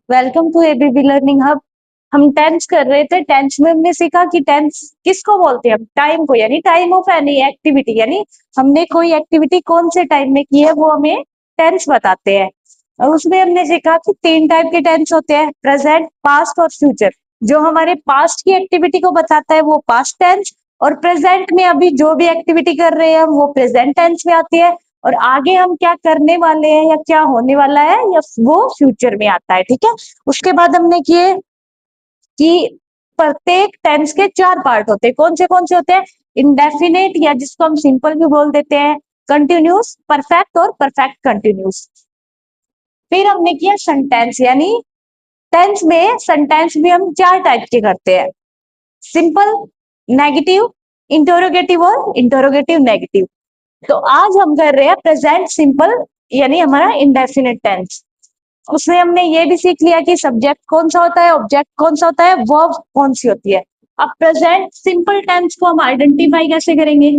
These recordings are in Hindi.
Welcome to ABB learning hub. हम टेंस कर रहे थे। टेंस में हमने सीखा कि टेंस किसको बोलते हैं। टाइम को, यानी टाइम ऑफ एनी एक्टिविटी, यानी हमने कोई एक्टिविटी कौन से टाइम में की है वो हमें टेंस बताते हैं। और उसमें हमने सीखा कि तीन टाइप के टेंस होते हैं, प्रेजेंट, पास्ट और फ्यूचर। जो हमारे पास्ट की एक्टिविटी को बताता है वो पास्ट टेंस, और प्रेजेंट में अभी जो भी एक्टिविटी कर रहे हैं हम वो प्रेजेंट टेंस में आती है, और आगे हम क्या करने वाले हैं या क्या होने वाला है या वो फ्यूचर में आता है। ठीक है। उसके बाद हमने किए कि प्रत्येक टेंस के चार पार्ट होते हैं। कौन से होते हैं? इंडेफिनेट, या जिसको हम सिंपल भी बोल देते हैं, कंटिन्यूस, परफेक्ट और परफेक्ट कंटिन्यूस। फिर हमने किया सेंटेंस, यानी टेंस में सेंटेंस भी हम चार टाइप के करते हैं, सिंपल, नेगेटिव, इंटरोगेटिव और इंटरोगेटिव नेगेटिव। तो आज हम कर रहे हैं प्रेजेंट सिंपल, यानी हमारा इंडेफिनिट टेंस। उसमें हमने ये भी सीख लिया कि सब्जेक्ट कौन सा होता है, ऑब्जेक्ट कौन सा होता है, वर्ब कौन सी होती है। अब प्रेजेंट सिंपल टेंस को हम आइडेंटिफाई कैसे करेंगे,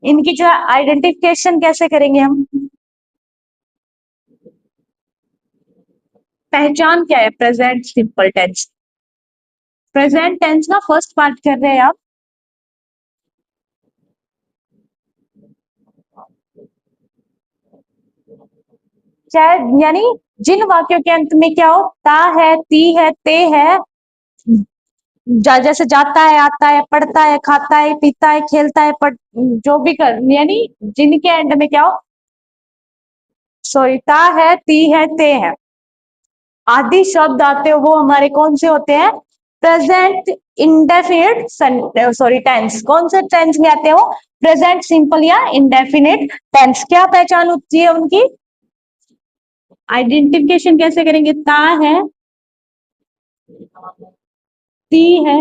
इनकी जो आइडेंटिफिकेशन कैसे करेंगे हम, पहचान क्या है present simple tense. Present tense का फर्स्ट पार्ट कर रहे हैं आप, चाहे यानी जिन वाक्यों के अंत में क्या हो, ता है, ती है, ते है, जैसे जाता है, आता है, पढ़ता है, खाता है, पीता है, खेलता है, जो भी कर, यानी जिनके एंड में क्या हो, सॉरी, ता है, ती है, ते है, आदि शब्द आते हो वो हमारे कौन से होते हैं, प्रेजेंट इंडेफिनिट, सॉरी टेंस। कौन से टेंस में आते हो, प्रेजेंट सिंपल या इंडेफिनिट टेंस। क्या पहचान होती है उनकी, आइडेंटिफिकेशन कैसे करेंगे, ता है, ती है,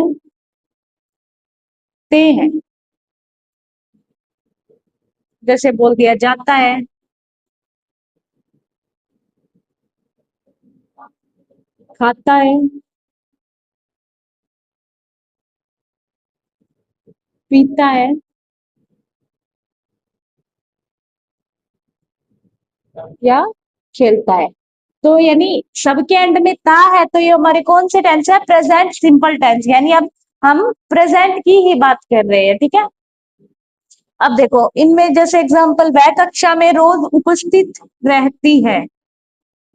ते है, जैसे बोल दिया जाता है, खाता है, पीता है, या खेलता है। तो यानी सबके एंड में ता है, तो ये हमारे कौन से टेंस है, प्रेजेंट सिंपल टेंस, यानी अब हम प्रेजेंट की ही बात कर रहे हैं। ठीक है। अब देखो इनमें जैसे एग्जांपल, वह कक्षा में रोज उपस्थित रहती है,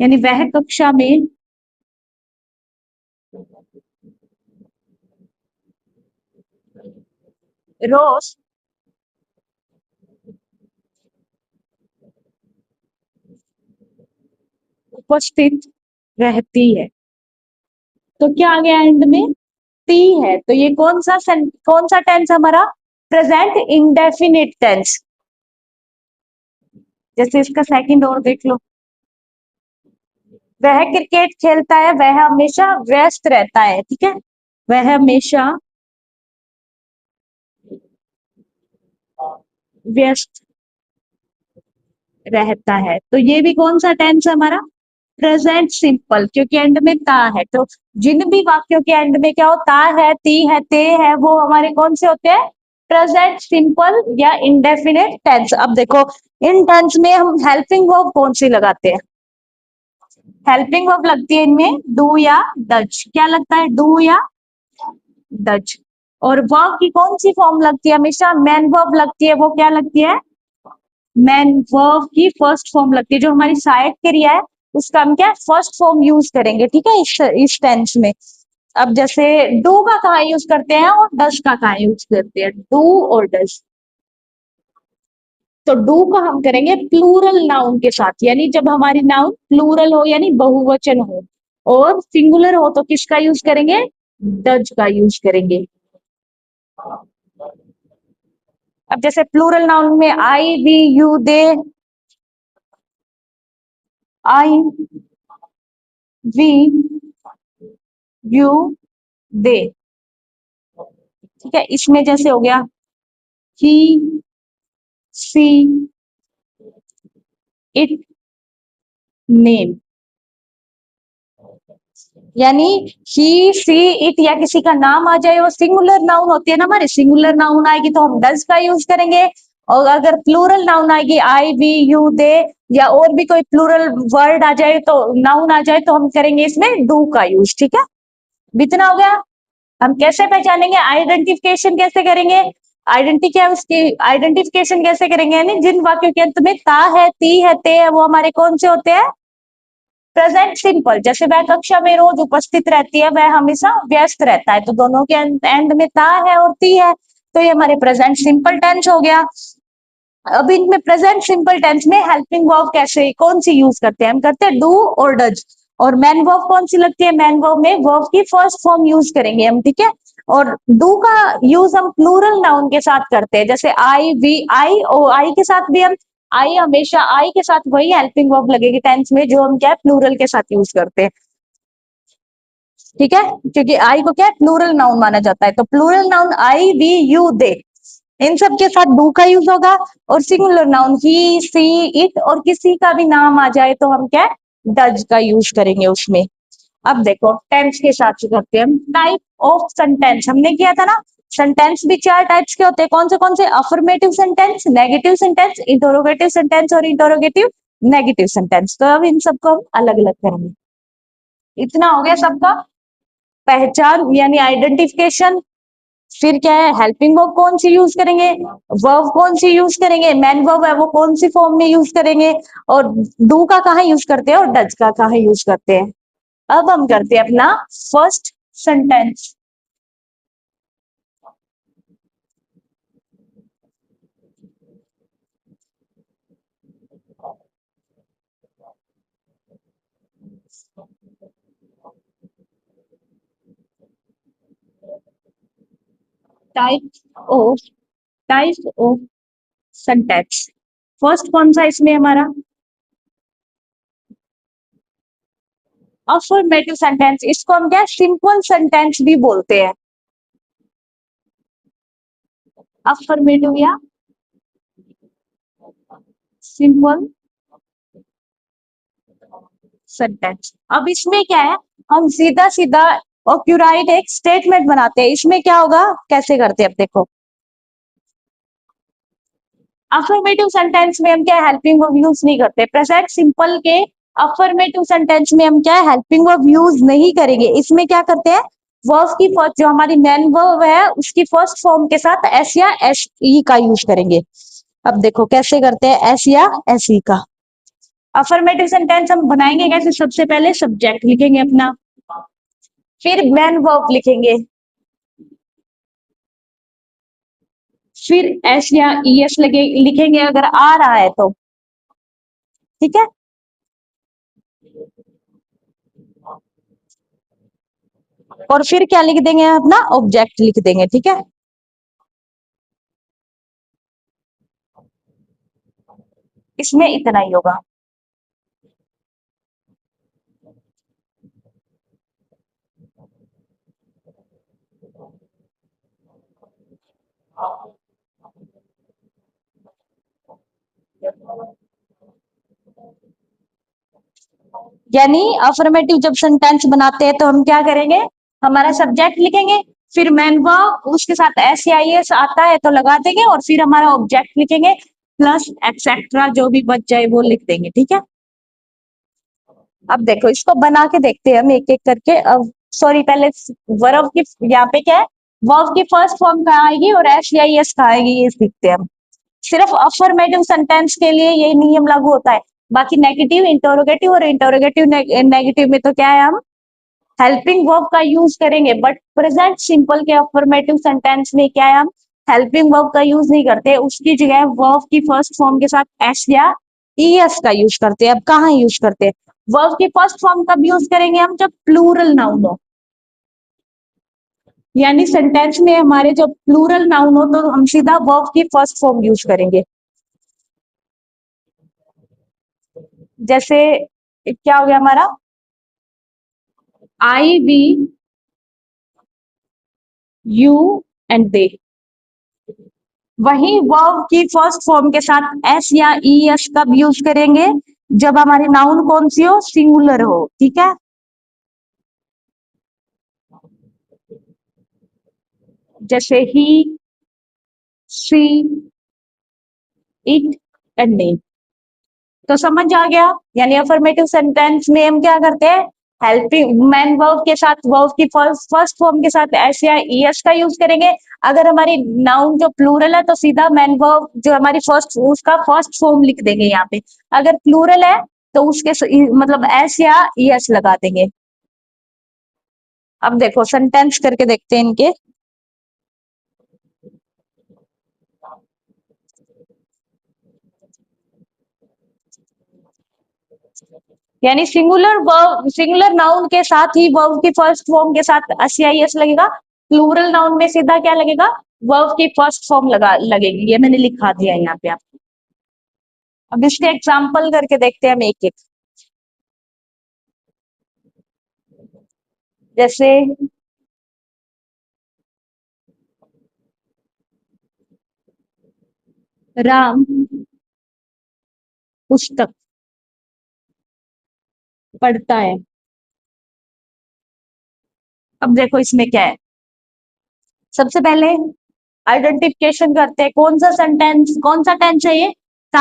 यानी वह कक्षा में रोज उपस्थित रहती है। तो क्या आ गया एंड में, ती है, तो ये कौन सा टेंस हमारा, प्रेजेंट इंडेफिनिट टेंस। जैसे इसका सेकंड और देख लो, वह क्रिकेट खेलता है, वह हमेशा व्यस्त रहता है। ठीक है। वह हमेशा व्यस्त रहता है, तो ये भी कौन सा टेंस है हमारा, प्रेजेंट सिंपल, क्योंकि एंड में ता है। तो जिन भी वाक्यों के एंड में क्या होता है, ती है, ते है, वो हमारे कौन से होते हैं, प्रेजेंट सिंपल या इंडेफिनिट टेंस। अब देखो इन टेंस में हम हेल्पिंग वर्ब कौन सी लगाते हैं, हेल्पिंग वर्ब लगती है इनमें डू या डज। क्या लगता है, डू या डज। और वर्ब की कौन सी फॉर्म लगती है, हमेशा मैन वर्ब लगती है। वो क्या लगती है, मैन वर्ब की फर्स्ट फॉर्म लगती है। जो हमारी सहायक क्रिया है उसका हम क्या फर्स्ट फॉर्म यूज करेंगे। ठीक है। इस टेंस में अब जैसे डू का कहाँ यूज करते हैं और डज का कहाँ यूज करते हैं, डू और डज। तो डू का हम करेंगे प्लूरल नाउन के साथ, यानी जब हमारी नाउन प्लूरल हो यानी बहुवचन हो, और सिंगुलर हो तो किसका यूज करेंगे, डज का यूज करेंगे। अब जैसे प्लूरल नाउन में I, we, you, they, I, we, you, they. ठीक है। इसमें जैसे हो गया ही, सी, इट, नेम, यानी ही, सी, इट या किसी का नाम आ जाए, वो सिंगुलर नाउन होती है ना हमारे, सिंगुलर नाउन आएगी तो हम डज का यूज करेंगे, और अगर प्लूरल नाउन आएगी आई वी यू दे या और भी कोई प्लूरल वर्ड आ जाए तो नाउन आ जाए तो हम करेंगे इसमें डू का यूज। ठीक है, इतना हो गया। हम कैसे पहचानेंगे, आइडेंटिफिकेशन कैसे करेंगे, आइडेंटिटी क्या है उसकी, आइडेंटिफिकेशन कैसे करेंगे, यानी जिन वाक्यों के अंत में ता है ती है ते है वो हमारे कौन से होते हैं, प्रेजेंट सिंपल। जैसे वह कक्षा में रोज उपस्थित रहती है, वह हमेशा व्यस्त रहता है, तो दोनों के एंड में ता है और ती है, तो ये हमारे प्रेजेंट सिंपल टेंस हो गया। अब इनमें प्रेजेंट सिंपल टेंस में हेल्पिंग वर्ब कैसे कौन सी यूज करते हैं, हम करते हैं डू और डज। और मैन वर्ब कौन सी लगती है, मैन वर्ब में वर्ब की फर्स्ट फॉर्म यूज करेंगे हम। ठीक है, और डू का यूज हम प्लूरल नाउन के साथ करते हैं, जैसे आई वी आई और आई के साथ भी हम, आई हमेशा आई के साथ वही हेल्पिंग वर्ब लगेगी टेंस में जो हम क्या है प्लूरल के साथ यूज करते हैं। ठीक है, क्योंकि आई को क्या है प्लूरल नाउन माना जाता है, तो plural noun I we you they इन सब के साथ डू का यूज होगा। और singular noun he she it और किसी का भी नाम आ जाए तो हम क्या डज का यूज करेंगे उसमें। अब देखो टेंस के साथ करते हैं हम टाइप ऑफ सेंटेंस, हमने किया था ना, सेंटेंस भी चार टाइप्स के होते हैं, कौन से affirmative sentence, negative sentence, interrogative sentence और इंटरोगेटिव नेगेटिव सेंटेंस। तो अब इन सबको हम अलग अलग करेंगे। इतना हो गया सबका, पहचान यानी आइडेंटिफिकेशन। फिर क्या है, हेल्पिंग वर्ब कौन सी यूज करेंगे, वर्ब कौन सी यूज करेंगे, मैन वर्ब है वो कौन सी फॉर्म में यूज करेंगे, और डू का कहाँ यूज करते हैं और डज का कहाँ यूज करते हैं। अब हम करते हैं अपना first sentence. Type of type of sentence, first कौन सा इसमें हमारा अफर्मेटिव सेंटेंस, इसको हम क्या सिंपल सेंटेंस भी बोलते हैं, अफर्मेटिव या सिंपल सेंटेंस। अब इसमें क्या है, हम सीधा सीधा ऑक्यूराइड एक स्टेटमेंट बनाते हैं, इसमें क्या होगा कैसे करते हैं अब देखो। अफर्मेटिव सेंटेंस में हम क्या हेल्पिंग वर्ब यूज नहीं करते, प्रेजेंट सिंपल के अफर्मेटिव सेंटेंस में हम क्या हेल्पिंग वर्ब यूज नहीं करेंगे, इसमें क्या करते हैं वर्ब की फर्स्ट जो हमारी मेन वर्ब है उसकी फर्स्ट फॉर्म के साथ एस या एस ई का यूज करेंगे। अब देखो कैसे करते हैं एस या एस ई का। अफर्मेटिव सेंटेंस हम बनाएंगे कैसे, सबसे पहले सब्जेक्ट लिखेंगे अपना, फिर मैन वर्ब लिखेंगे, फिर एस या ई एस लगे लिखेंगे अगर आ रहा है तो। ठीक है, और फिर क्या लिख देंगे अपना ऑब्जेक्ट लिख देंगे। ठीक है, इसमें इतना ही होगा। यानी अफर्मेटिव जब सेंटेंस बनाते हैं तो हम क्या करेंगे, हमारा सब्जेक्ट लिखेंगे, फिर मैन वर्ब उसके साथ एस या एस आता है तो लगा देंगे, और फिर हमारा ऑब्जेक्ट लिखेंगे प्लस एक्सेट्रा जो भी बच जाए वो लिख देंगे। ठीक है, अब देखो इसको बना के देखते हैं हम एक एक करके। अब सॉरी पहले वर्ब की यहाँ पे क्या है, वर्ब की फर्स्ट फॉर्म कहाँ आएगी और एस या एस कहाँ आएगी ये सीखते हैं हम। सिर्फ अफर्मेटिव सेंटेंस के लिए ये नियम लागू होता है, बाकी नेगेटिव इंटरोगेटिव और इंटरोगेटिव नेगेटिव में तो क्या है हम हेल्पिंग वर्ब का यूज करेंगे, बट प्रेजेंट सिंपल के अफर्मेटिव सेंटेंस में क्या है हम हेल्पिंग वर्ब का यूज नहीं करते, उसकी जगह वर्ब की फर्स्ट फॉर्म के साथ एस या ईएस का यूज करते हैं। अब कहाँ यूज करते हैं, वर्ब की फर्स्ट फॉर्म कब यूज करेंगे हम, जब प्लूरल नाउन हो, यानी सेंटेंस में हमारे जब प्लूरल नाउन हो तो हम सीधा वर्ब की फर्स्ट फॉर्म यूज करेंगे। जैसे क्या हो गया हमारा, आई वी यू एंड दे, वही वर्ब की फर्स्ट फॉर्म के साथ एस या ई एस कब यूज करेंगे, जब हमारी नाउन कौन सी हो सिंगुलर हो। ठीक है, जैसे ही सी इट एंड नेम। तो समझ आ गया, यानी अफर्मेटिव सेंटेंस में हम क्या करते हैं, हेल्पिंग मैन वर्ब के साथ वर्ब की फर्स्ट फॉर्म के साथ एस या ईएस का यूज करेंगे। अगर हमारी नाउन जो प्लूरल है तो सीधा मैन वर्ब जो हमारी फर्स्ट उसका फर्स्ट फॉर्म लिख देंगे यहाँ पे। अगर प्लूरल है तो उसके मतलब एस या ईएस लगा देंगे। अब देखो सेंटेंस करके देखते हैं इनके। यानी सिंगुलर वर्ब, सिंगुलर नाउन के साथ ही वर्ब की फर्स्ट फॉर्म के साथ एस लगेगा। प्लूरल नाउन में सीधा क्या लगेगा, वर्ब की फर्स्ट फॉर्म लगेगी। ये मैंने लिखा दिया है यहाँ पे आपको। अब इसके एग्जाम्पल करके देखते हैं हम एक एक। जैसे राम पुस्तक पढ़ता है। अब देखो इसमें क्या है, सबसे पहले आइडेंटिफिकेशन करते हैं कौन सा सेंटेंस, कौन सा टेंस है ये, ता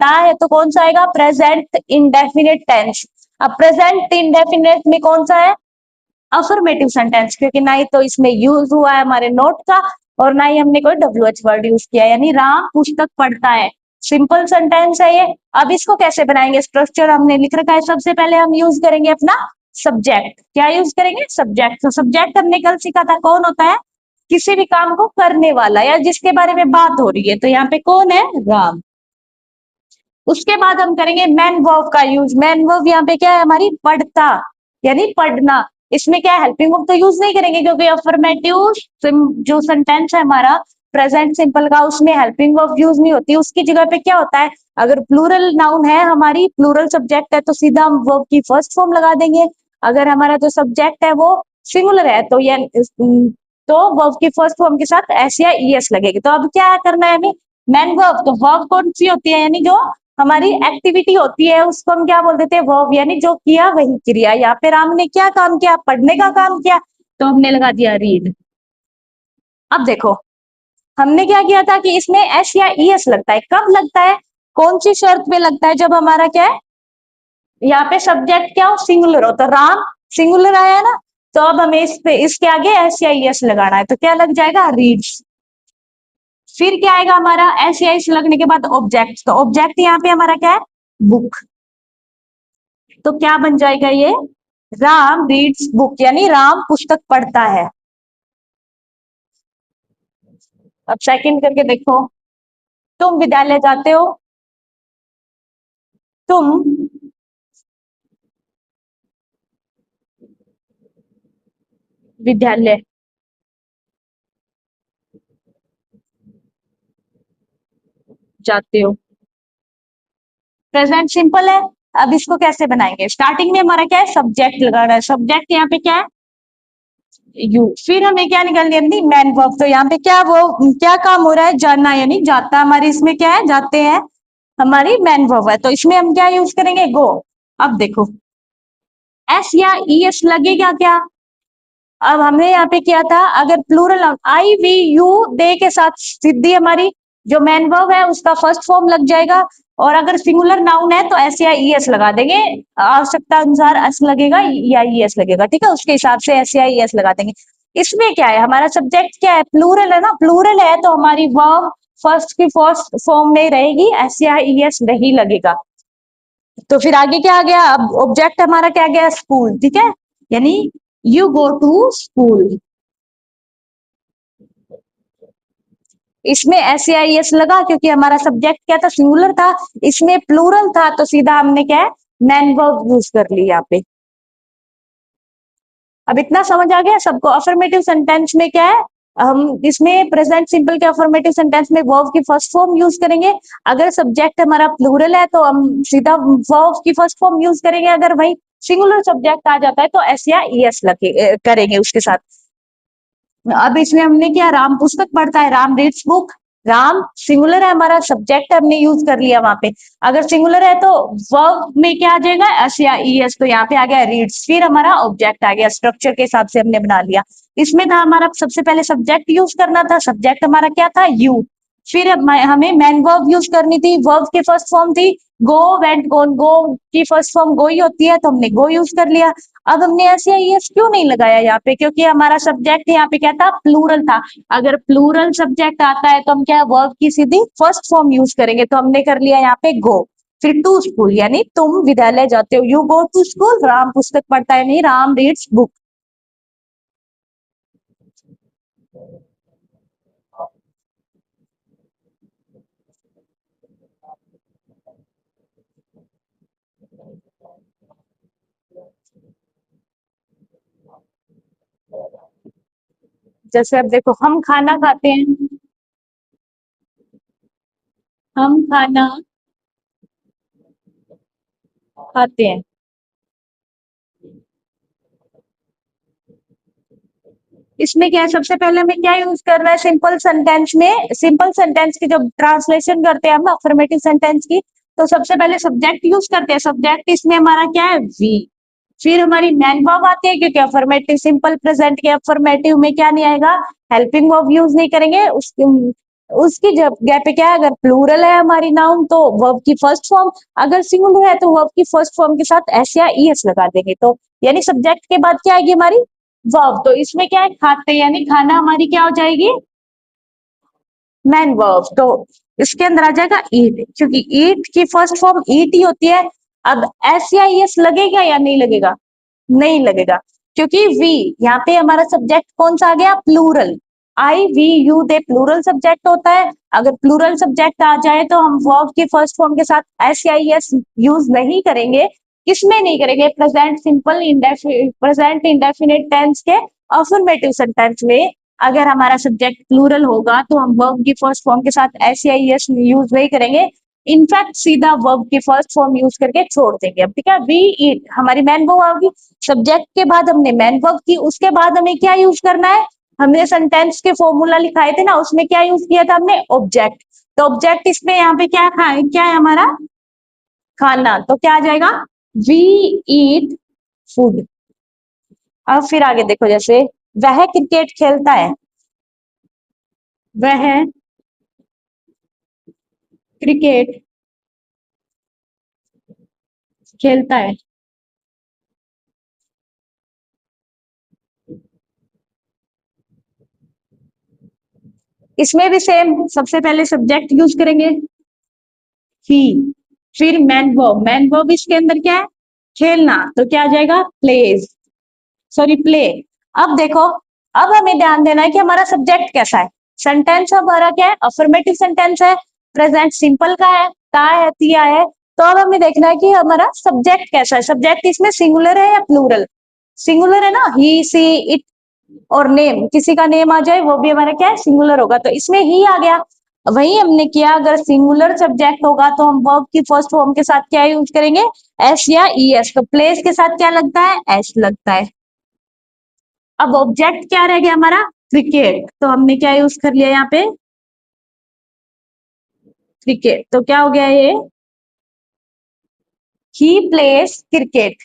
है तो कौन सा आएगा, प्रेजेंट इंडेफिनिट टेंस। अब प्रेजेंट इंडेफिनिट में कौन सा है, अफर्मेटिव सेंटेंस, क्योंकि ना ही तो इसमें यूज हुआ है हमारे नोट का और ना ही हमने कोई WH वर्ड यूज किया, यानी राम पुस्तक पढ़ता है। सिंपल सेंटेंस है ये। अब इसको कैसे बनाएंगे, स्ट्रक्चर हमने लिख रखा है। सबसे पहले हम यूज करेंगे अपना सब्जेक्ट। क्या यूज करेंगे, सब्जेक्ट। तो सब्जेक्ट हमने कल सीखा था कौन होता है, किसी भी काम को करने वाला या जिसके बारे में बात हो रही है। तो यहाँ पे कौन है, राम। उसके बाद हम करेंगे मैन वर्ब का यूज। मैन वर्ब यहाँ पे क्या है हमारी, पढ़ता, यानी पढ़ना। इसमें क्या है, हेल्पिंग वर्ब तो यूज नहीं करेंगे क्योंकि अफर्मेटिव जो सेंटेंस है हमारा प्रेजेंट सिंपल का, उसमें हेल्पिंग वर्ब यूज नहीं होती। उसकी जगह पे क्या होता है, अगर प्लूरल नाउन है हमारी, प्लूरल सब्जेक्ट है तो सीधा हम वर्ब की फर्स्ट फॉर्म लगा देंगे। अगर हमारा जो सब्जेक्ट है वो सिंगुलर है तो ये तो वर्ब की फर्स्ट फॉर्म के साथ एस या ईएस लगेगी। तो अब क्या करना है हमें, मैन वर्ब। तो वर्ब कौन सी होती है, यानी जो हमारी एक्टिविटी होती है उसको हम क्या बोल देते हैं, वर्ब, यानी जो किया वही क्रिया। यहाँ पे राम ने क्या काम किया, पढ़ने का काम किया, तो हमने लगा दिया रीड। अब देखो हमने क्या किया था कि इसमें एस या ईएस लगता है, कब लगता है, कौन सी शर्त पे लगता है, जब हमारा क्या है, यहाँ पे सब्जेक्ट क्या हो, सिंगुलर हो। तो राम सिंगुलर आया है ना, तो अब हमें इस पे इसके आगे एस या ईएस लगाना है। तो क्या लग जाएगा, रीड्स। फिर क्या आएगा हमारा, एस या ईएस लगने के बाद ऑब्जेक्ट। तो ऑब्जेक्ट यहाँ पे हमारा क्या है, बुक। तो क्या बन जाएगा ये, राम रीड्स बुक, यानी राम पुस्तक पढ़ता है। अब सेकंड करके देखो, तुम विद्यालय जाते हो, तुम विद्यालय जाते हो। प्रेजेंट सिंपल है। अब इसको कैसे बनाएंगे, स्टार्टिंग में हमारा क्या है, सब्जेक्ट लगाना है। सब्जेक्ट यहाँ पे क्या है, यू। फिर हमें क्या निकालनी है अपनी मैन वर्ब। तो यहाँ पे क्या वो क्या काम हो रहा है, जाना, यानी जाता हमारी इसमें क्या है, जाते हैं हमारी मैन वर्ब है। तो इसमें हम क्या यूज करेंगे, गो। अब देखो एस या ईएस लगेगा क्या, अब हमने यहाँ पे किया था, अगर plural I we you they के साथ सिद्धि हमारी जो मैन वर्ब है उसका फर्स्ट फॉर्म लग जाएगा। और अगर सिंगुलर नाउन है तो एस या ईएस लगा देंगे, आवश्यकता अनुसार एस लगेगा या ईएस लगेगा, ठीक है, उसके हिसाब से एस या ईएस लगा देंगे। इसमें क्या है, हमारा सब्जेक्ट क्या है, प्लूरल है ना, प्लूरल है तो हमारी वर्ब फर्स्ट की फर्स्ट फॉर्म में रहेगी, एस या ईएस नहीं लगेगा। तो फिर आगे क्या आ गया, अब ऑब्जेक्ट हमारा क्या गया, स्कूल, ठीक है, यानी यू गो टू स्कूल। इसमें एस या एस लगा क्योंकि हमारा सब्जेक्ट क्या था, सिंगुलर था। इसमें प्लूरल था तो सीधा हमने क्या है, मैन वर्ब यूज कर ली यहाँ पे। अब इतना समझ आ गया सबको। अफर्मेटिव सेंटेंस में क्या है, हम इसमें प्रेजेंट सिंपल के अफर्मेटिव सेंटेंस में वर्ब की फर्स्ट फॉर्म यूज करेंगे। अगर सब्जेक्ट हमारा प्लूरल है तो हम सीधा वर्ब की फर्स्ट फॉर्म यूज करेंगे। अगर भाई सिंगुलर सब्जेक्ट आ जाता है तो एस या ईएस लगे करेंगे उसके साथ। अब इसमें हमने क्या, राम पुस्तक पढ़ता है, Ram reads book. Ram singular है, हमारा सब्जेक्ट हमने यूज कर लिया वहां पे। अगर सिंगुलर है तो वर्ब में क्या आ जाएगा, एस या ईएस। तो यहाँ पे आ गया रीड्स, फिर हमारा ऑब्जेक्ट आ गया, स्ट्रक्चर के हिसाब से हमने बना लिया। इसमें था हमारा सबसे पहले सब्जेक्ट यूज करना था, सब्जेक्ट हमारा क्या था, यू। फिर हमें मैन वर्ब यूज करनी थी, वर्ब की फर्स्ट फॉर्म थी गो, वेंट, गोन। गो की फर्स्ट फॉर्म गो ही होती है, तो हमने गो यूज कर लिया। अब हमने ऐसे एस क्यों नहीं लगाया यहाँ पे, क्योंकि हमारा सब्जेक्ट यहाँ पे क्या था, प्लूरल था। अगर प्लूरल सब्जेक्ट आता है तो हम क्या वर्ब की सीधी फर्स्ट फॉर्म यूज करेंगे, तो हमने कर लिया यहाँ पे गो। फिर टू स्कूल, यानी तुम विद्यालय जाते हो, you go to school. Ram पुस्तक पढ़ता है, नहीं, राम रीड्स बुक। जैसे अब देखो, हम खाना खाते हैं, हम खाना खाते हैं। इसमें क्या है, सबसे पहले हमें क्या यूज करना है सिंपल सेंटेंस में, सिंपल सेंटेंस की जब ट्रांसलेशन करते हैं हम अफर्मेटिव सेंटेंस की, तो सबसे पहले सब्जेक्ट यूज करते हैं। सब्जेक्ट इसमें हमारा क्या है, वी। फिर हमारी मैन वर्ब आती है, क्योंकि अफर्मेटिव सिंपल प्रेजेंट के अफर्मेटिव में क्या नहीं आएगा, हेल्पिंग वर्ब यूज नहीं करेंगे। उसकी जगह पे क्या है, अगर प्लूरल है हमारी नाउन तो वर्ब की फर्स्ट फॉर्म, अगर सिंगुलर है तो वर्ब की फर्स्ट फॉर्म के साथ एस या ई एस लगा देंगे, तो यानी सब्जेक्ट के बाद क्या आएगी हमारी वर्ब। तो इसमें क्या है, खाते यानी खाना हमारी क्या हो जाएगी, मैन वर्ब। तो इसके अंदर आ जाएगा ईट, क्योंकि ईट की फर्स्ट फॉर्म ईट ही होती है। अब एस या एस लगेगा या नहीं लगेगा, नहीं लगेगा, क्योंकि वी यहाँ पे हमारा सब्जेक्ट कौन सा आ गया, plural. I we you they plural subject होता है। अगर प्लूरल सब्जेक्ट आ जाए तो हम वर्ब की फर्स्ट फॉर्म के साथ एस या एस यूज नहीं करेंगे। किसमें नहीं करेंगे, present simple present indefinite tense के अफर्मेटिव सेंटेंस में। अगर हमारा सब्जेक्ट प्लूरल होगा तो हम वर्ब की फर्स्ट फॉर्म के साथ एस या एस यूज नहीं करेंगे, इनफैक्ट सीधा वर्ब की फर्स्ट फॉर्म यूज करके छोड़ देंगे। अब ठीक है, वी ईट हमारी मैन वर्ब होगी, सब्जेक्ट के बाद हमने मैन वर्ब की, उसके बाद हमें क्या यूज करना है, हमने सेंटेंस के फॉर्मूला लिखाए थे ना, उसमें क्या यूज किया था हमने, ऑब्जेक्ट। तो ऑब्जेक्ट इसमें यहाँ पे क्या है हमारा, खाना, तो क्या आ जाएगा, वी ईट फूड। अब फिर आगे देखो, जैसे वह क्रिकेट खेलता है, वह क्रिकेट खेलता है। इसमें भी सेम, सबसे पहले सब्जेक्ट यूज करेंगे ही, फिर मैन वर्ब इसके अंदर क्या है, खेलना, तो क्या आ जाएगा, प्लेज, सॉरी प्ले। अब देखो, अब हमें ध्यान देना है कि हमारा सब्जेक्ट कैसा है। सेंटेंस हमारा क्या है, अफर्मेटिव सेंटेंस है, प्रेजेंट सिंपल का है, ता है, तिया है। तो अब हमें देखना है कि हमारा सब्जेक्ट कैसा है, सब्जेक्ट इसमें सिंगुलर है या प्लूरल, सिंगुलर है ना, ही सी इट, और नेम, किसी का नेम आ जाए वो भी हमारा क्या है, सिंगुलर होगा, तो इसमें ही आ गया। वही हमने किया, अगर सिंगुलर सब्जेक्ट होगा तो हम वर्ब की फर्स्ट फॉर्म के साथ क्या यूज करेंगे, एस या ई एस। तो प्लेस के साथ क्या लगता है, एस लगता है। अब ऑब्जेक्ट क्या रह गया हमारा, क्रिकेट, तो हमने क्या यूज कर लिया यहाँ पे, क्रिकेट, तो क्या हो गया ये, ही प्लेस क्रिकेट।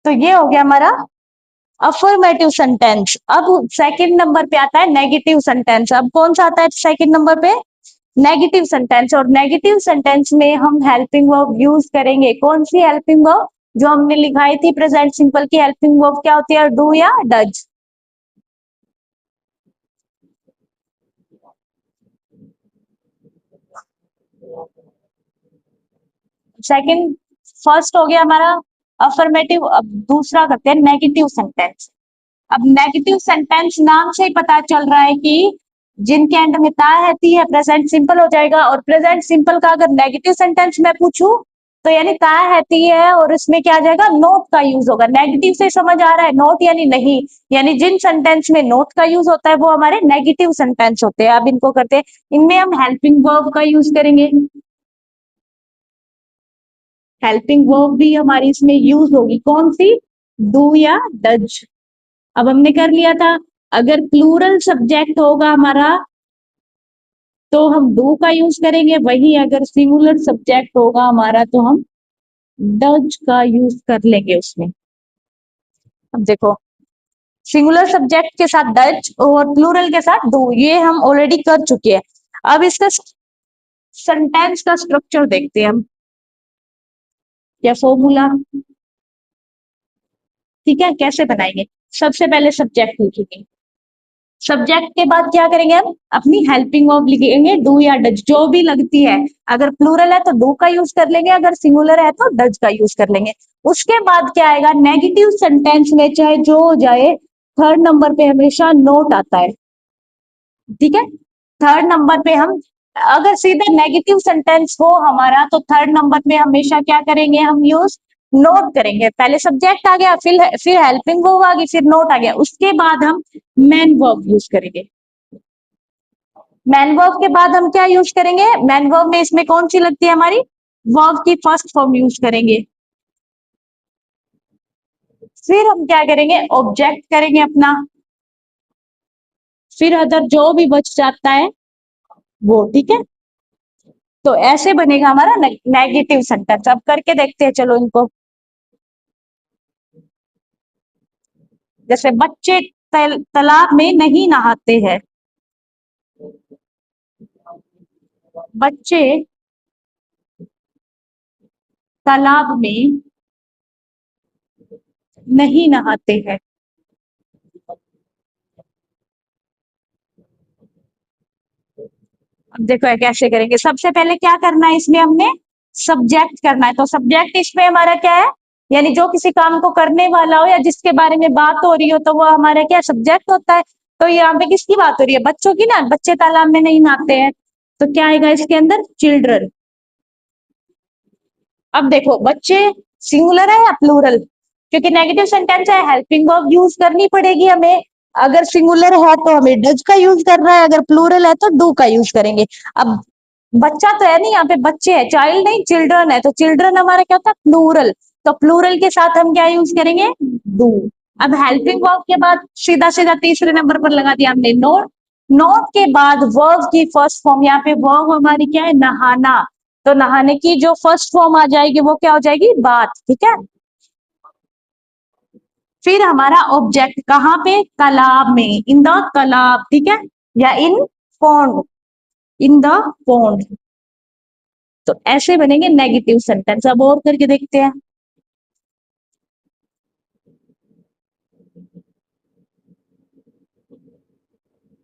तो ये हो गया हमारा अफर्मेटिव सेंटेंस। अब सेकंड नंबर पे आता है नेगेटिव सेंटेंस। अब कौन सा आता है सेकंड नंबर पे, नेगेटिव सेंटेंस। और नेगेटिव सेंटेंस में हम हेल्पिंग वर्ब यूज करेंगे, कौन सी हेल्पिंग वर्ब, जो हमने लिखाई थी प्रेजेंट सिंपल की हेल्पिंग वर्ब क्या होती है, डू या डज। सेकंड, फर्स्ट हो गया हमारा अफर्मेटिव। अब दूसरा करते हैं नेगेटिव सेंटेंस। अब नेगेटिव सेंटेंस नाम से ही पता चल रहा है कि जिनके एंड में ता रहती है प्रेजेंट सिंपल हो जाएगा। और प्रेजेंट सिंपल का अगर नेगेटिव सेंटेंस मैं पूछूं तो यानी ता रहती है और इसमें क्या आ जाएगा, नोट का यूज होगा। नेगेटिव से समझ आ रहा है, नोट यानी नहीं, यानी जिन सेंटेंस में नोट का यूज होता है वो हमारे नेगेटिव सेंटेंस होते हैं। अब इनको करते हैं, इनमें हम हेल्पिंग वर्ब का यूज करेंगे, हेल्पिंग वर्ब भी हमारी इसमें यूज होगी, कौन सी, डू या डज। अब हमने कर लिया था, अगर प्लूरल सब्जेक्ट होगा हमारा तो हम डू का यूज करेंगे, वही अगर सिंगुलर सब्जेक्ट होगा हमारा तो हम डज का यूज कर लेंगे उसमें। अब देखो, सिंगुलर सब्जेक्ट के साथ डज और प्लूरल के साथ डू, ये हम ऑलरेडी कर चुके हैं। अब इसका सेंटेंस का स्ट्रक्चर देखते हैं हम, या फॉर्मूला। ठीक है, कैसे बनाएंगे? सबसे पहले सब्जेक्ट लिखेंगे, सब्जेक्ट के बाद क्या करेंगे हम? अपनी हेल्पिंग वर्ब लिखेंगे, डू या डज, जो भी लगती है। अगर प्लूरल है तो डू का यूज कर लेंगे, अगर सिंगुलर है तो डज का यूज कर लेंगे। उसके बाद क्या आएगा? नेगेटिव सेंटेंस में चाहे जो हो जाए, थर्ड नंबर पे हमेशा नोट आता है। ठीक है, थर्ड नंबर पे हम, अगर सीधे नेगेटिव सेंटेंस हो हमारा, तो थर्ड नंबर पे हमेशा क्या करेंगे हम? यूज नोट करेंगे। पहले सब्जेक्ट आ गया, फिर हेल्पिंग वर्ब आ गई, फिर नोट आ गया, उसके बाद हम मेन वर्ब यूज करेंगे। मैन वर्ब के बाद हम क्या यूज करेंगे? मैन वर्ब में इसमें कौन सी लगती है हमारी? वर्ब की फर्स्ट फॉर्म यूज करेंगे। फिर हम क्या करेंगे? ऑब्जेक्ट करेंगे अपना, फिर अदर जो भी बच जाता है वो। ठीक है, तो ऐसे बनेगा हमारा नेगेटिव सेंटेंस। अब करके देखते हैं, चलो इनको। जैसे बच्चे तालाब में नहीं नहाते हैं, बच्चे तालाब में नहीं नहाते हैं। अब देखो कैसे करेंगे। सबसे पहले क्या करना है इसमें? हमने सब्जेक्ट करना है, तो सब्जेक्ट इसमें हमारा क्या है? यानी जो किसी काम को करने वाला हो या जिसके बारे में बात हो रही हो, तो वो हमारा क्या सब्जेक्ट होता है। तो यहाँ पे किसकी बात हो रही है? बच्चों की ना, बच्चे तालाब में नहीं नहाते हैं, तो क्या आएगा इसके अंदर? चिल्ड्रन। अब देखो, बच्चे सिंगुलर है या प्लूरल? क्योंकि नेगेटिव सेंटेंस है, हेल्पिंग वर्ब यूज करनी पड़ेगी हमें। अगर सिंगुलर है तो हमें डज का यूज करना है, अगर प्लूरल है तो डू का यूज करेंगे। अब बच्चा तो है नहीं यहाँ पे, बच्चे है, चाइल्ड नहीं, चिल्ड्रन है, तो चिल्ड्रन हमारा क्या होता है? प्लूरल। तो प्लूरल के साथ हम क्या यूज करेंगे? डू। अब हेल्पिंग वर्ब के बाद सीधा सीधा तीसरे नंबर पर लगा दिया हमने नोट। नोट के बाद वर्ब की फर्स्ट फॉर्म, यहाँ पे वर्ब हमारी क्या है? नहाना। तो नहाने की जो फर्स्ट फॉर्म आ जाएगी वो क्या हो जाएगी? बात। ठीक है, फिर हमारा ऑब्जेक्ट कहाँ पे? तालाब में, इन द तालाब। ठीक है, या इन पॉन्ड, इन द पॉन्ड। तो ऐसे बनेंगे नेगेटिव सेंटेंस। अब और करके देखते हैं।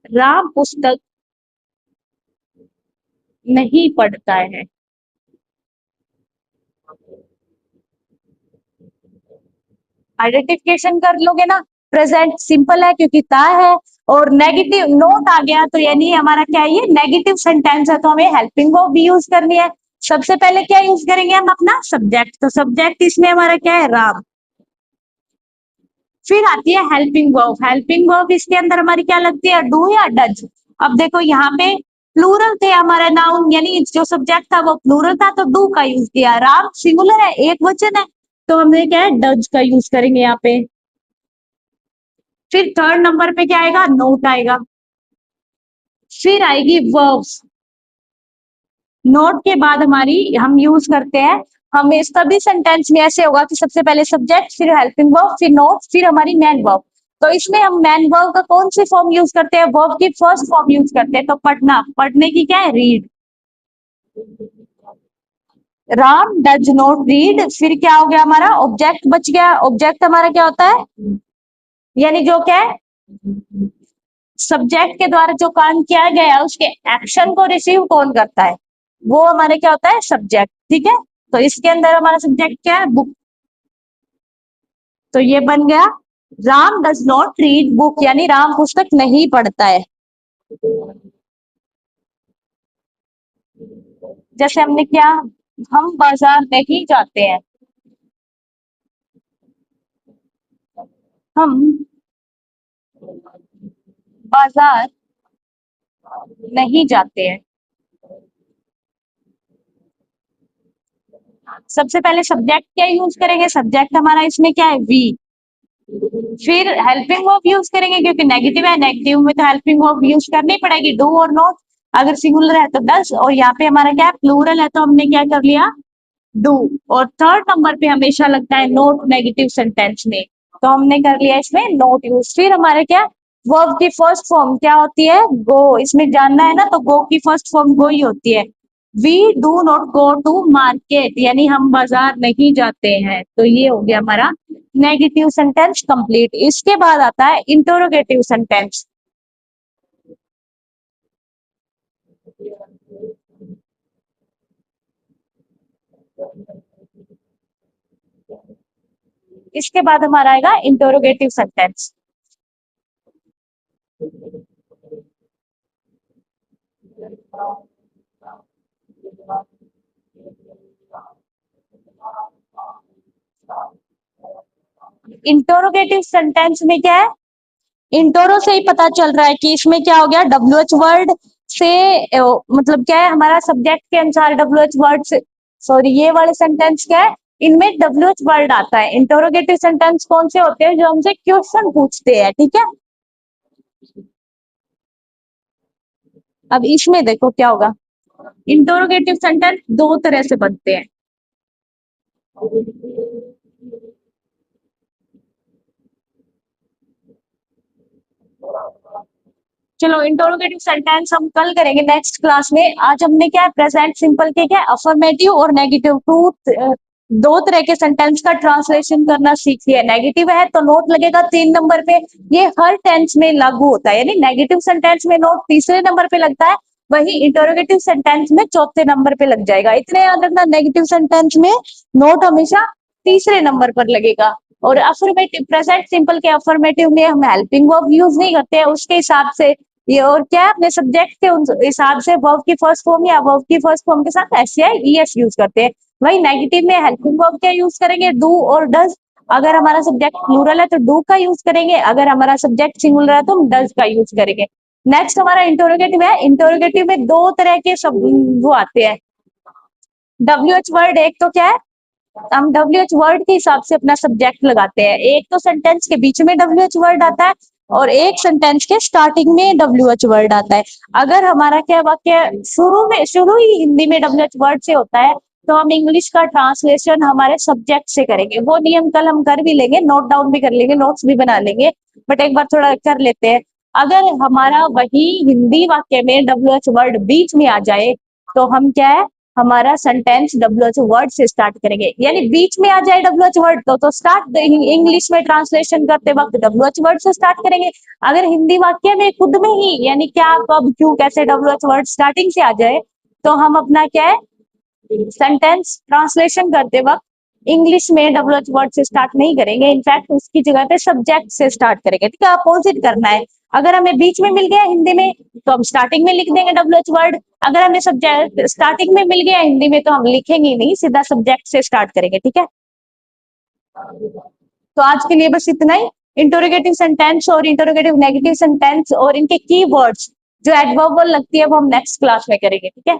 राम पुस्तक नहीं पढ़ता है। आइडेंटिफिकेशन कर लोगे ना, प्रेजेंट सिंपल है क्योंकि ता है, और नेगेटिव नोट आ गया तो यानी हमारा क्या है? ये नेगेटिव सेंटेंस है, तो हमें हेल्पिंग वर्ब भी यूज करनी है। सबसे पहले क्या यूज करेंगे हम? अपना सब्जेक्ट। तो सब्जेक्ट इसमें हमारा क्या है? राम। फिर आती है हेल्पिंग वर्ब। हेल्पिंग वर्ब इसके अंदर हमारी क्या लगती है? डू या डज। अब देखो यहाँ पे प्लूरल थे हमारा नाउन, यानी जो सब्जेक्ट था वो प्लूरल था, तो डू का यूज किया। राम सिंगुलर है, एक वचन है, तो हमने क्या है? डज का यूज करेंगे यहाँ पे। फिर थर्ड नंबर पे क्या आएगा? नोट आएगा। फिर आएगी वर्ब्स। नोट के बाद हमारी हम यूज करते हैं, हमें सभी सेंटेंस में ऐसे होगा कि सबसे पहले सब्जेक्ट, फिर हेल्पिंग वर्ब, फिर नोट, फिर हमारी मैन वर्ब। तो इसमें हम मैन वर्ब का कौन सी फॉर्म यूज करते हैं? वर्ब की फर्स्ट फॉर्म यूज करते हैं। तो पढ़ना, पढ़ने की क्या है? Read. Ram does not read. फिर क्या हो गया हमारा? ऑब्जेक्ट बच गया। ऑब्जेक्ट हमारा क्या होता है? यानी जो क्या है? सब्जेक्ट के द्वारा जो काम किया गया है उसके एक्शन को रिसीव कौन करता है? वो हमारे क्या होता है? सब्जेक्ट। ठीक है, तो इसके अंदर हमारा सब्जेक्ट क्या है? बुक। तो ये बन गया Ram does not read book, यानी राम पुस्तक नहीं पढ़ता है। जैसे हमने क्या, हम बाजार नहीं जाते हैं, हम बाजार नहीं जाते हैं। सबसे पहले सब्जेक्ट क्या यूज करेंगे? सब्जेक्ट हमारा इसमें क्या है? वी। फिर हेल्पिंग वर्ब यूज करेंगे क्योंकि नेगेटिव है, नेगेटिव में तो हेल्पिंग वर्ब यूज करनी पड़ेगी, डू और नॉट। अगर सिंगुलर है तो डस, और यहाँ पे हमारा क्या है? प्लूरल है, तो हमने क्या कर लिया? डू। और थर्ड नंबर पे हमेशा लगता है नोट नेगेटिव सेंटेंस में, तो हमने कर लिया इसमें नोट यूज। फिर हमारे क्या? वर्ब की फर्स्ट फॉर्म क्या होती है? गो। इसमें जानना है ना, तो गो की फर्स्ट फॉर्म गो ही होती है। We do not go to market, यानी हम बाजार नहीं जाते हैं। तो ये हो गया हमारा नेगेटिव सेंटेंस कंप्लीट। इसके बाद आता है इंटरोगेटिव सेंटेंस। इसके बाद हमारा आएगा इंटरोगेटिव सेंटेंस। इंटरोगेटिव सेंटेंस में क्या है? इंटोरो से ही पता चल रहा है कि इसमें क्या हो गया, डब्ल्यू एच वर्ड से मतलब क्या है, हमारा सब्जेक्ट के अनुसार डब्ल्यू एच वर्ड से, सॉरी ये वाले सेंटेंस क्या है, इनमें डब्ल्यू एच वर्ड आता है। इंटरोगेटिव सेंटेंस कौन से होते हैं? जो हमसे क्वेश्चन पूछते हैं, ठीक है। अब इसमें देखो क्या होगा। इंटरोगेटिव सेंटेंस दो तरह से बनते हैं। चलो इंटरोगेटिव सेंटेंस हम कल करेंगे नेक्स्ट क्लास में। आज हमने क्या है, प्रेजेंट सिंपल के क्या अफर्मेटिव और नेगेटिव टू दो तरह के सेंटेंस का ट्रांसलेशन करना सीख लिया। नेगेटिव है तो नोट लगेगा 3 नंबर पे, ये हर टेंस में लागू होता है, यानी नेगेटिव सेंटेंस में नोट तीसरे नंबर पे लगता है, वही इंटरोगेटिव सेंटेंस में चौथे नंबर पे लग जाएगा। इतने याद रखना, नेगेटिव सेंटेंस में नोट हमेशा तीसरे नंबर पर लगेगा। और अफर्मेटिव, प्रेजेंट सिंपल के अफर्मेटिव में हम हेल्पिंग वर्ब यूज नहीं करते हैं, उसके हिसाब से ये, और क्या है, अपने सब्जेक्ट के हिसाब से वर्ब की फर्स्ट फॉर्म या वर्ब की फर्स्ट फॉर्म के साथ एस या ईएस यूज करते हैं। वही नेगेटिव में हेल्पिंग वर्ब क्या यूज करेंगे, डू और डज। अगर हमारा सब्जेक्ट प्लूरल है तो डू का यूज करेंगे, अगर हमारा सब्जेक्ट सिंगुलर है तो हम डज का यूज करेंगे। नेक्स्ट हमारा इंटरोगेटिव है। इंटरोगेटिव में दो तरह के सब वो आते हैं। डब्ल्यू एच वर्ड, एक तो क्या है, हम डब्ल्यू एच वर्ड के हिसाब से अपना सब्जेक्ट लगाते हैं। एक तो सेंटेंस के बीच में डब्ल्यू एच वर्ड आता है, और एक सेंटेंस के स्टार्टिंग में डब्ल्यू एच वर्ड आता है। अगर हमारा क्या वाक्य शुरू ही हिंदी में डब्ल्यू एच वर्ड से होता है, तो हम इंग्लिश का ट्रांसलेशन हमारे सब्जेक्ट से करेंगे। वो नियम कल हम कर भी लेंगे, नोट डाउन भी कर लेंगे, नोट्स भी बना लेंगे, बट एक बार थोड़ा कर लेते हैं। अगर हमारा वही हिंदी वाक्य में डब्ल्यू एच वर्ड बीच में आ जाए, तो हम क्या है, हमारा सेंटेंस डब्ल्यू एच वर्ड से स्टार्ट करेंगे। यानी बीच में आ जाए डब्ल्यू एच वर्ड तो स्टार्ट इंग्लिश में ट्रांसलेशन करते वक्त डब्ल्यू एच वर्ड से स्टार्ट करेंगे। अगर हिंदी वाक्य में खुद में ही, यानी क्या, कब, क्यों, कैसे डब्ल्यू एच वर्ड स्टार्टिंग से आ जाए, तो हम अपना क्या है, सेंटेंस ट्रांसलेशन करते वक्त इंग्लिश में डब्ल्यू एच वर्ड से स्टार्ट नहीं करेंगे, इनफैक्ट उसकी जगह पे सब्जेक्ट से स्टार्ट करेंगे। ठीक है, अपोजिट करना है। अगर हमें बीच में मिल गया हिंदी में, तो हम स्टार्टिंग में लिख देंगे डब्ल्यू एच वर्ड। अगर हमें सब्जेक्ट स्टार्टिंग में मिल गया हिंदी में, तो हम लिखेंगे नहीं, सीधा सब्जेक्ट से स्टार्ट करेंगे। ठीक है, तो आज के लिए बस इतना ही। इंटरोगेटिव सेंटेंस और इंटरोगेटिव नेगेटिव सेंटेंस और इनके की वर्ड्स जो एडवर्बल लगती है, वो हम नेक्स्ट क्लास में करेंगे। ठीक है।